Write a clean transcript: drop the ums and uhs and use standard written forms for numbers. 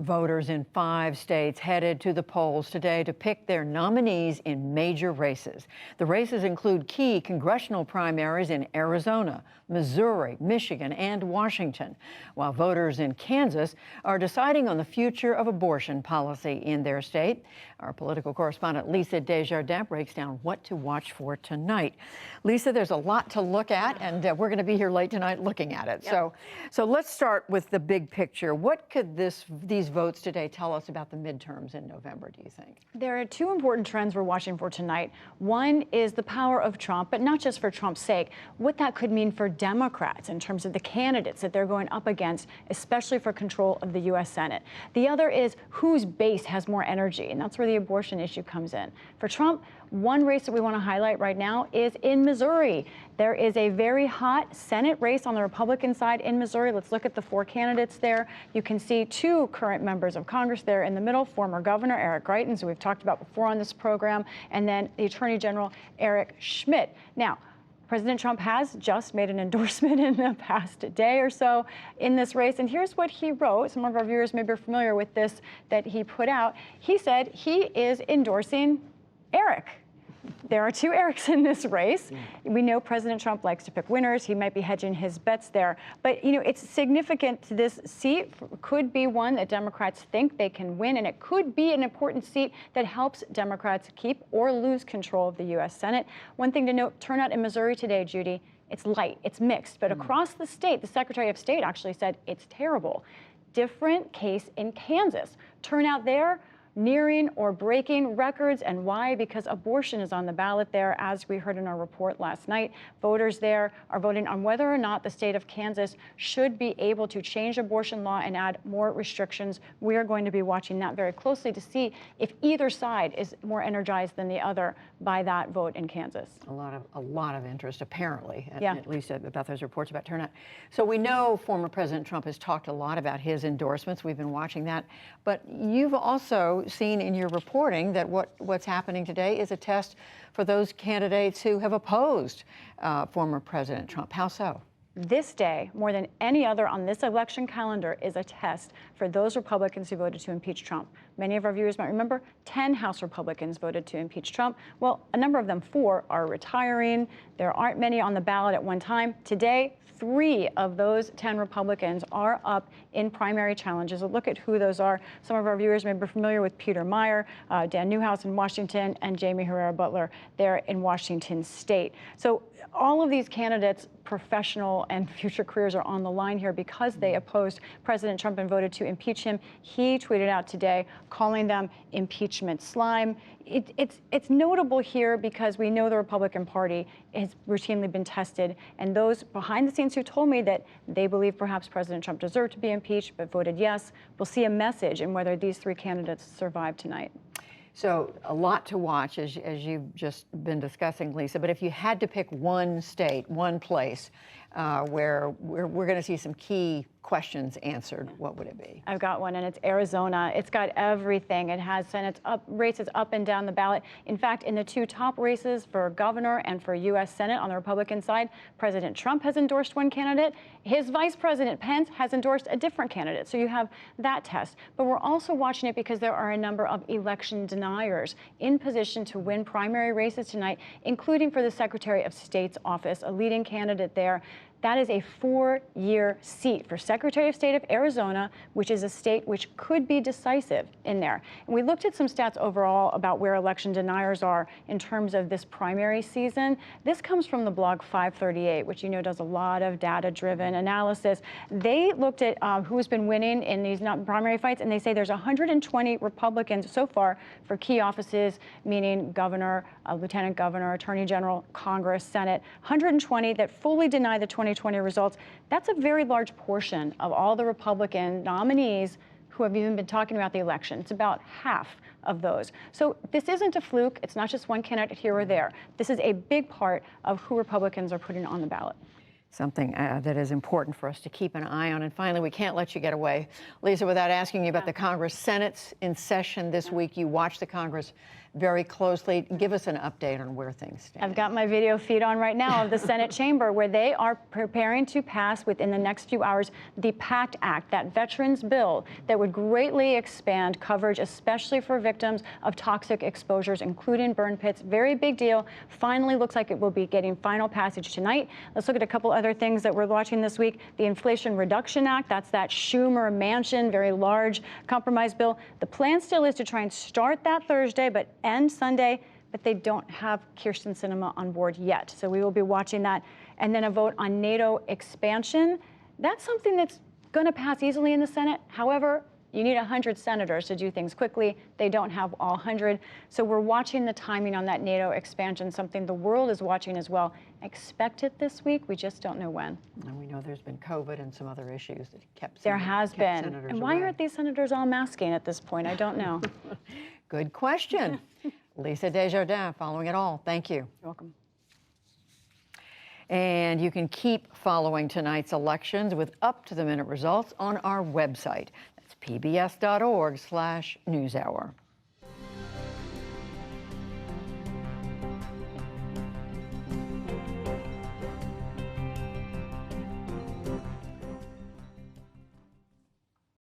Voters in 5 states headed to the polls today to pick their nominees in major races. The races include key congressional primaries in Arizona, Missouri, Michigan, and Washington, while voters in Kansas are deciding on the future of abortion policy in their state. Our political correspondent Lisa Desjardins breaks down what to watch for tonight. Lisa, there's a lot to look at, and we're going to be here late tonight looking at it. Yep. So let's start with the big picture. What could these votes today tell us about the midterms in November, do you think? There are two important trends we're watching for tonight. One is the power of Trump, but not just for Trump's sake, what that could mean for Democrats in terms of the candidates that they're going up against, especially for control of the U.S. Senate. The other is whose base has more energy, and that's where the abortion issue comes in. For Trump, one race that we want to highlight right now is in Missouri. There is a very hot Senate race on the Republican side in Missouri. Let's look at the 4 candidates there. You can see 2 current members of Congress there in the middle, former Governor Eric Greitens, who we've talked about before on this program, and then the Attorney General Eric Schmitt. Now, President Trump has just made an endorsement in the past day or so in this race, and here's what he wrote. Some of our viewers may be familiar with this that he put out. He said he is endorsing Eric. There are 2 Erics in this race. We know President Trump likes to pick winners. He might be hedging his bets there. But, you know, it's significant. This seat could be one that Democrats think they can win, and it could be an important seat that helps Democrats keep or lose control of the U.S. Senate. One thing to note, turnout in Missouri today, Judy, it's light, it's mixed. But across the state, the Secretary of State actually said it's terrible. Different case in Kansas. Turnout there, nearing or breaking records. And why? Because abortion is on the ballot there, as we heard in our report last night. Voters there are voting on whether or not the state of Kansas should be able to change abortion law and add more restrictions. We are going to be watching that very closely to see if either side is more energized than the other by that vote in Kansas. A lot of interest, apparently, Yeah. at least about those reports about turnout. So we know former President Trump has talked a lot about his endorsements. We've been watching that. But you've also seen in your reporting that what's happening today is a test for those candidates who have opposed former President Trump. How so? This day, more than any other on this election calendar, is a test for those Republicans who voted to impeach Trump. Many of our viewers might remember 10 House Republicans voted to impeach Trump. Well, a number of them, 4, are retiring. There aren't many on the ballot at one time. Today, 3 of those 10 Republicans are up in primary challenges. A look at who those are. Some of our viewers may be familiar with Peter Meijer, Dan Newhouse in Washington, and Jamie Herrera Butler there in Washington State. So all of these candidates' professional and future careers are on the line here because they opposed President Trump and voted to impeach him. He tweeted out today calling them impeachment slime. It's notable here because we know the Republican Party has routinely been tested, and those behind the scenes who told me that they believe perhaps President Trump deserved to be impeached but voted yes, will see a message in whether these 3 candidates survive tonight. So a lot to watch, as you've just been discussing, Lisa. But if you had to pick one state, one place where we're going to see some key questions answered, what would it be? I've got one, and it's Arizona. It's got everything. It has races up and down the ballot. In fact, in the 2 top races for governor and for U.S. Senate on the Republican side, President Trump has endorsed one candidate. His Vice President Pence has endorsed a different candidate. So you have that test. But we're also watching it because there are a number of election deniers in position to win primary races tonight, including for the Secretary of State's office, a leading candidate there. That is a 4-year seat for Secretary of State of Arizona, which is a state which could be decisive in there. And we looked at some stats overall about where election deniers are in terms of this primary season. This comes from the blog 538, which you know does a lot of data-driven analysis. They looked at who's been winning in these primary fights, and they say there's 120 Republicans so far for key offices, meaning governor, lieutenant governor, attorney general, Congress, Senate, 120 that fully deny the 2020 results. That's a very large portion of all the Republican nominees who have even been talking about the election. It's about half of those. So this isn't a fluke. It's not just one candidate here or there. This is a big part of who Republicans are putting on the ballot. Something that is important for us to keep an eye on. And finally, we can't let you get away, Lisa, without asking you about the Congress. Senate's in session this week. You watch the Congress very closely. Give us an update on where things stand. I've got my video feed on right now of the Senate chamber where they are preparing to pass within the next few hours the PACT Act, that veterans bill that would greatly expand coverage, especially for victims of toxic exposures, including burn pits. Very big deal. Finally looks like it will be getting final passage tonight. Let's look at a couple other things that we're watching this week. The Inflation Reduction Act, that's that Schumer Manchin, very large compromise bill. The plan still is to try and start that Thursday, but end Sunday. But they don't have Kyrsten Sinema on board yet. So we will be watching that. And then a vote on NATO expansion. That's something that's going to pass easily in the Senate. However, you need 100 senators to do things quickly. They don't have all 100. So we're watching the timing on that NATO expansion, something the world is watching as well. Expect it this week. We just don't know when. And we know there's been COVID and some other issues that kept There has been. senators And why away. aren't these senators all masking at this point? I don't know. Good question. Lisa Desjardins following it all. Thank you. You're welcome. And you can keep following tonight's elections with up-to-the-minute results on our website. That's pbs.org/newshour.